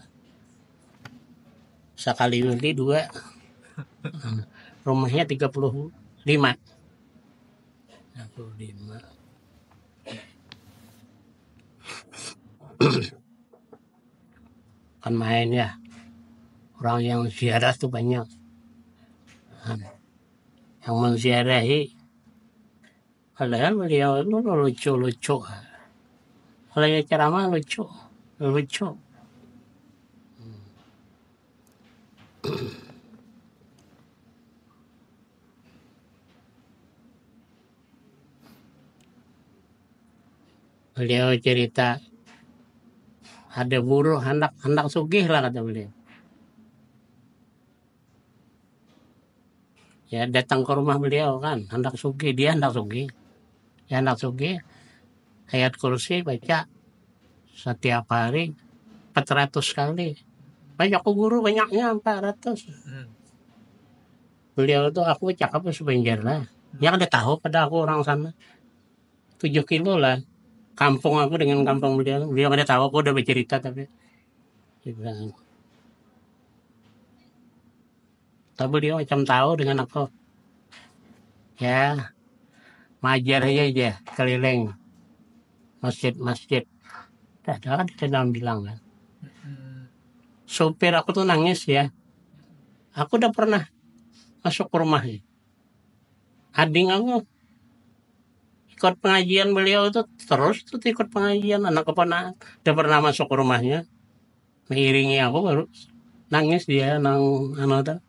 sekali beli 2. Rumahnya 35. Kan main ya. Orang yang ziarah tuh banyak. Yang menziarahi padahal beliau itu lucu-lucu. Kalau yang ceramah lucu. Beliau cerita ada buruh hendak sugih lah kata beliau. Ya datang ke rumah beliau kan, hendak sugih, dia hendak sugih. Ayat kursi baca setiap hari 400 kali. Banyak guru banyaknya 400. Beliau tuh aku cakap sebenjar lah. Ya kan dia tahu pada aku orang sana. 7 kilo lah. Kampung aku dengan kampung beliau. Beliau kan dia tahu aku udah bercerita tapi. Dia bilang, tapi beliau macam tahu dengan aku. Ya, majar aja keliling masjid-masjid. Ada kan dia dalam bilang kan. Sopir aku tuh nangis ya. Aku udah pernah masuk ke rumahnya. Adik aku ikut pengajian beliau itu terus tuh ikut pengajian anak keponakan. Udah pernah masuk ke rumahnya. Mengiringi aku baru nangis dia nang tuh.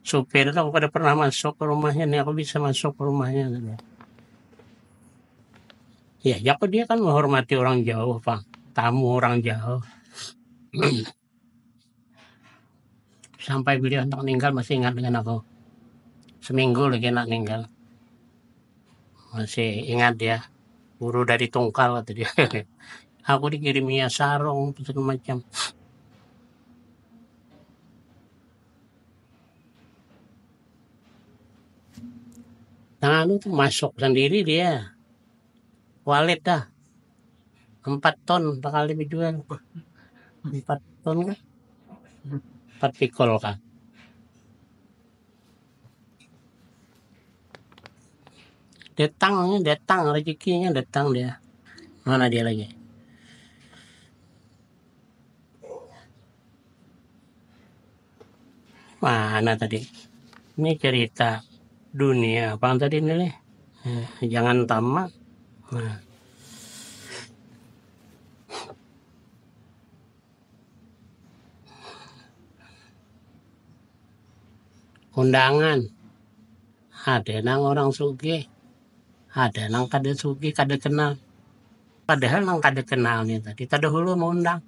Supir itu aku pada pernah masuk ke rumahnya nih aku bisa masuk ke rumahnya. Ya, ya kok dia kan menghormati orang jauh, Pak. Tamu orang jauh. Sampai beliau hendak meninggal masih ingat dengan aku. Seminggu lagi nak meninggal. Masih ingat dia. Buru dari Tungkal kata dia. Aku dikirimnya sarung segala macam. Nah, itu masuk sendiri dia. Wallet dah. 4 ton sekali dijual. 4 ton kan? 4 pikul kan. Datang rezekinya datang dia. Mana dia lagi? Mana tadi? Ini cerita dunia. Apa tadi ini nih? Jangan tamak. Nah, undangan. Ada nang orang sugih. Ada nang kada sugih, kada kenal. Padahal nang kada kenal nih tadi. Tadi dulu mau undang.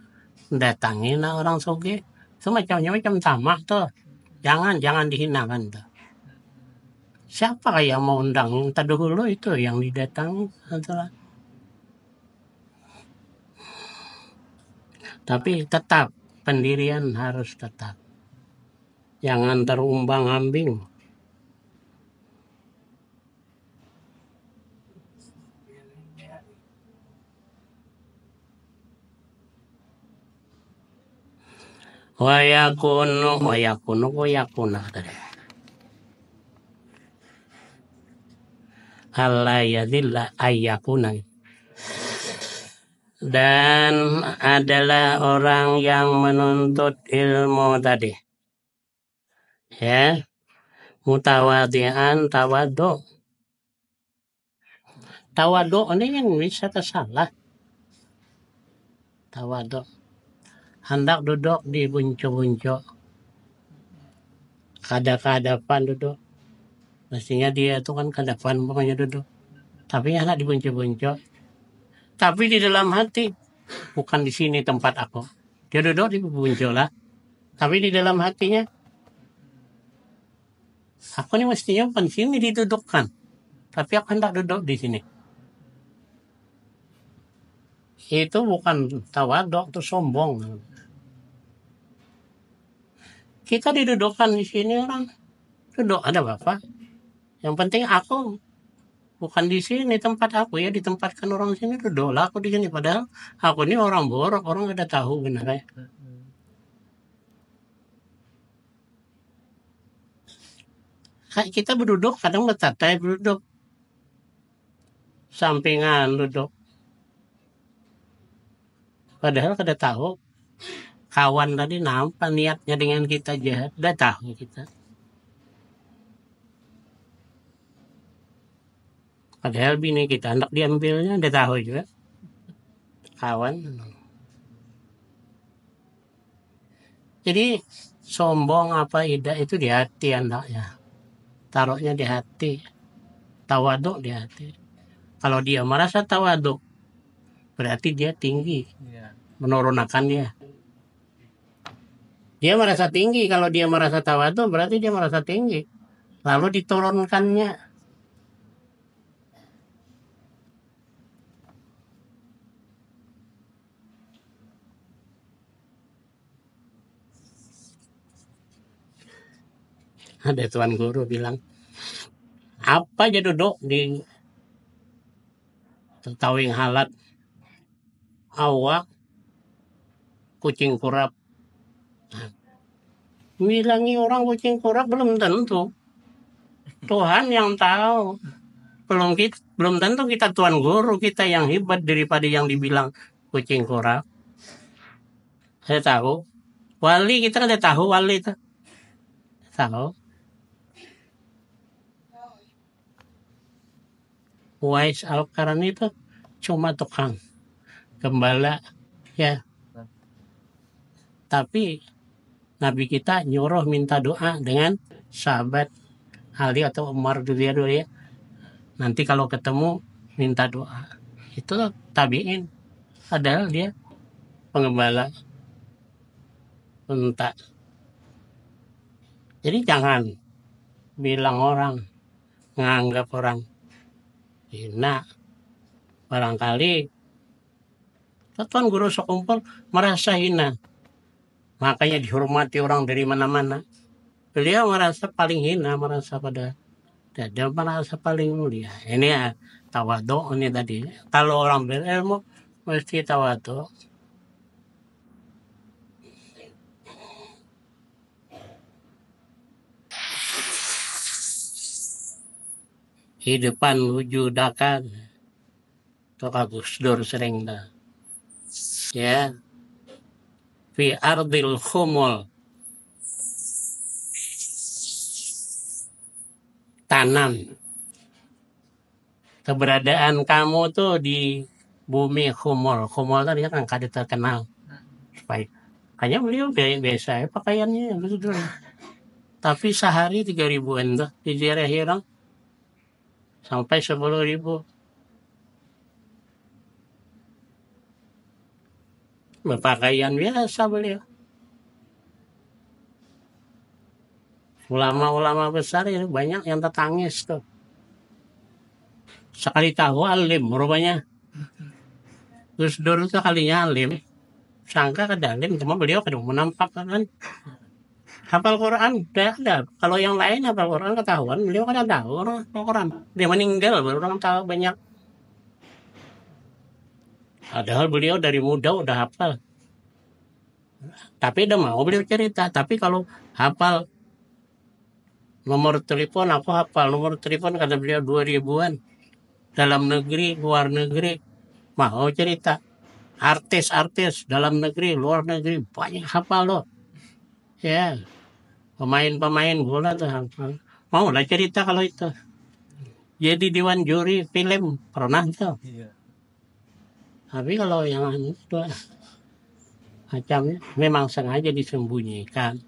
Datangin nang orang sugih. Itu macam tamak tuh. Jangan dihinakan tuh. Siapa yang mau undang? Tadi dulu itu yang didatangi. Tapi tetap pendirian harus tetap. Jangan terumbang-ambing. Wayakunu tadi. Allah yadillah ayakuna. Dan adalah orang yang menuntut ilmu tadi. Ya, mutawadian tawadu. Tawadu ini yang bisa tersalah. Tawadu. Hendak duduk di bunco-bunco. Kada-kadapan duduk. Mestinya dia itu kan kadapan pokoknya duduk. Tapi hendak di bunco-bunco. Tapi di dalam hati. Bukan di sini tempat aku. Dia duduk di bunco lah. Tapi di dalam hatinya. Aku ini mestinya bukan di sini didudukkan. Tapi aku hendak duduk di sini. Itu bukan tawaduk, itu sombong. Kita didudukkan di sini orang duduk ada bapak. Yang penting aku bukan di sini tempat aku ya ditempatkan orang sini duduklah aku di sini padahal aku ini orang borok orang ada tahu benar ya. Kita berduduk kadang bertatai berduduk sampingan duduk. Padahal kada tahu kawan tadi nampak niatnya dengan kita jahat, udah tahu kita. Padahal bini kita hendak diambilnya, udah tahu juga. Kawan. Jadi sombong apa tidak itu di hati anaknya. Taruhnya di hati. Tawaduk di hati. Kalau dia merasa tawaduk, berarti dia tinggi. Menurunkan dia. Dia merasa tinggi. Kalau dia merasa tawaduk, berarti dia merasa tinggi. Lalu diturunkannya. Ada tuan guru bilang, apa aja duduk di tawing halat awak kucing kurap. Bilangi orang kucing kurap belum tentu. Tuhan yang tahu. Belum tentu kita tuan guru kita yang hebat daripada yang dibilang kucing kurap. Saya tahu. Wali kita ada tahu wali itu. Tahu. Wais Al-Qarni itu cuma tukang gembala ya. Tapi Nabi kita nyuruh minta doa dengan sahabat Ali atau Umar dulu ya. Nanti kalau ketemu minta doa. Itu tabiin. Padahal dia pengembala unta. Jadi jangan bilang orang, nganggap orang hina. Barangkali tuan guru sekumpul merasa hina. Makanya dihormati orang dari mana-mana. Beliau merasa paling hina, merasa paling mulia. Ini ya tawadhu ini tadi. Kalau orang berilmu mesti tawadhu. Hidupan wujudakan. Itu Gus Dur sering dah. Ya. Fi ardil khumul. Tanam. Keberadaan kamu tuh di bumi khumul. Khumul tadi kan kada terkenal. Baik. Kayaknya beliau biasa ya pakaiannya Gus Dur. Tapi sehari 3.000-an tuh di daerah Hirang. Sampai 10.000. Berpakaian biasa beliau. Ulama-ulama besar ya banyak yang tertangis tuh. Sekali tahu alim rupanya. Gus Dur itu kalinya alim. Sangka kada alim, cuma beliau kada menampakkan kan. Hafal Quran udah ada. Kalau yang lain hafal Quran ketahuan, beliau kada tahu orang hafal Quran. Dia meninggal baru orang tahu banyak. Padahal beliau dari muda udah hafal. Tapi udah mau beliau cerita. Tapi kalau hafal nomor telepon, aku hafal nomor telepon kata beliau 2.000-an. Dalam negeri, luar negeri. Mau cerita. Artis-artis dalam negeri, luar negeri. Banyak hafal loh. Ya. Pemain-pemain bola tuh hafal. Mau lah cerita kalau itu. Jadi dewan juri film. Pernah tuh. Tapi kalau yang itu macamnya memang sengaja disembunyikan.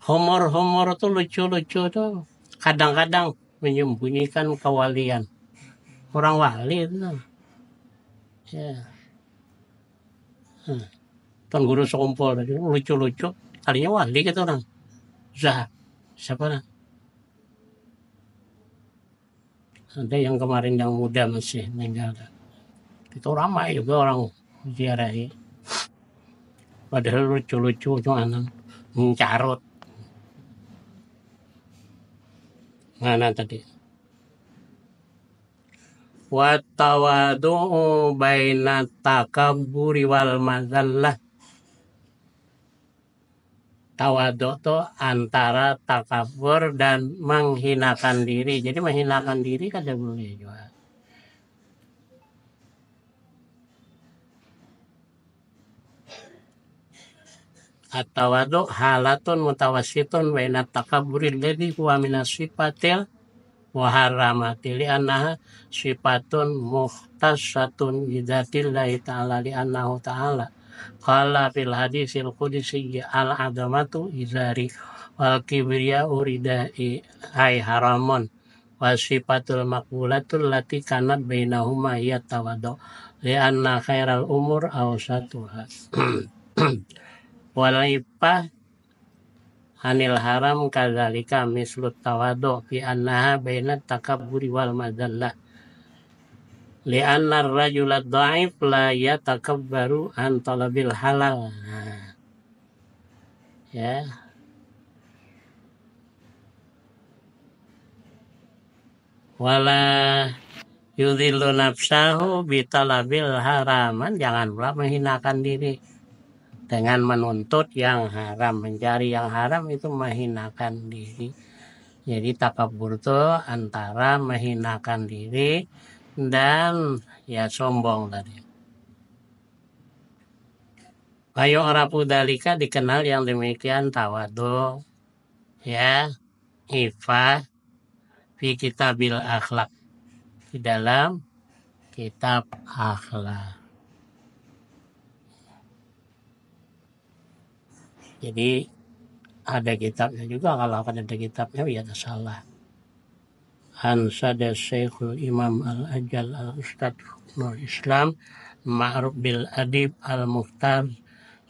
Humor-humor tuh lucu-lucu tuh kadang-kadang menyembunyikan kewalian. Orang wali itu. Ya. Tuan guru sekumpul tadi lucu-lucu. Kalinya wali gitu orang. Siapa lah? Ada yang kemarin yang muda masih meninggal. Itu ramai juga orang ziarahi. Padahal lucu-lucu cuman mencarut. Mana tadi? Wa tawadu'u baina takabburi wal mazallah. Tawadhu itu antara takabur dan menghinakan diri. Jadi menghinakan diri kada boleh juga. At-tawadhu halatun mutawassitun baina takabburi alladhi huwa minas sifatil muharramati li'annaha sifatun mukhtassatun bidzatillahi ta'ala li'annahu ta'ala qala fil hadisil qudsi al-'azamatu izari wal kibriya uridai ay haramun wa sifatul maqbulatul lati kanat bainahuma ya tawadhu li'anna khairal umur awsatuha walaipah anil haram kadzalika mislut tawadhu fi annaha bainat takabburi wal madallah li'anna ar-rajula dha'if la yatakabbaru an talabil halal. Ya. wala yudhillu nafsahu bitalabil haraman, jangan pula menghinakan diri dengan menuntut yang haram. Mencari yang haram itu menghinakan diri. Jadi takabur itu antara menghinakan diri dan ya sombong tadi. Kayu arapu dalika, dikenal yang demikian tawadu, ya, ifah fi kitabil akhlak, di dalam kitab akhlak. Jadi ada kitabnya juga, kalau akan ada kitabnya ya ada salah. Ansada Syekhul Imam Al-Ajal Al-Ustad Nur Islam Ma'ruf bil Adib Al-Mukhtar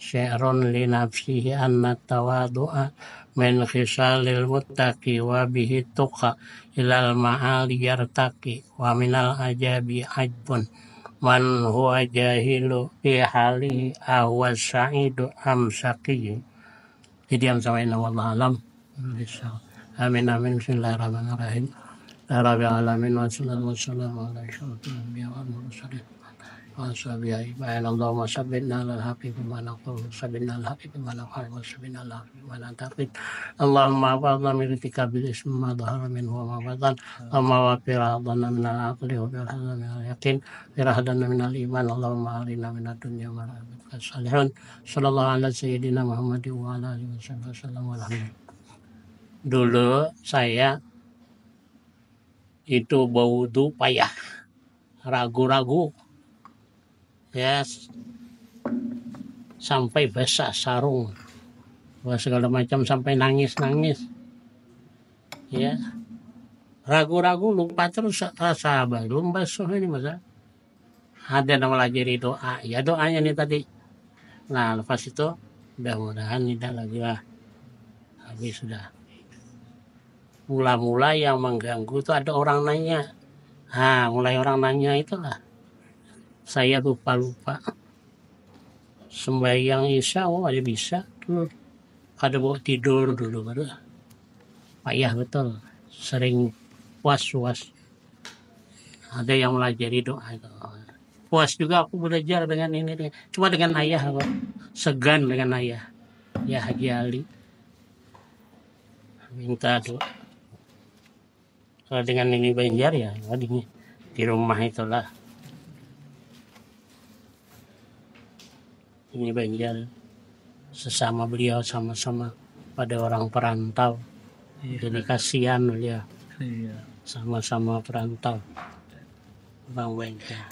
syi'run li nafsihi anna tawadu'a min khisalil muttaqi wa bihi tuqa ilal ma'ali yartaqi wa minal ajabi ajbun man huwa jahilu fi halihi ahwa sa'idu am saqi. Jadi yang samain wallahu alam. Amin amin. Bismillahirrahmanirrahim. Rabbil alamin wassalatu wassalamu ala asyrofil anbiya wal mursalin wa ashabihi ajma'in. Allahumma sabbitna alal haqqi bima naqul sabbitna alal haqqi bima naqul wa sabbitna alal haqqi bima naqul. Allahumma fadhna min ritika bil ismi ma dhahara minhu wa ma batan. Allahumma waqir hadana min al aqli wa bil hadana min al yaqin wa hadana min al iman. Allahumma arina min ad-dunya ma rabbika salihun. Sallallahu ala sayyidina Muhammadin wa ala alihi wasallam. Dulu saya itu berwudu payah, ragu-ragu, ya, sampai basah sarung, segala macam, sampai nangis-nangis, ya, ragu-ragu, lupa terus rasa belum basuh ini masa. Ada yang melajari doa, ya doanya nih tadi. Nah lepas itu mudah-mudahan tidak lagi lah, habis sudah. Mula-mula yang mengganggu itu ada orang nanya. Mulai orang nanya itulah saya lupa sembahyang isya. Ada bisa dulu, kada bawa tidur dulu, baru payah betul, sering was-was. Ada yang melajari doa itu. Puas juga aku belajar dengan ini, cuma dengan ayah, apa, segan dengan ayah, ya Haji Ali, minta doa. Kalau dengan ini Banjar ya di rumah itulah. Ini Banjar sesama beliau sama-sama pada orang perantau. Jadi kasihan beliau. Sama-sama perantau. Bang Banjar.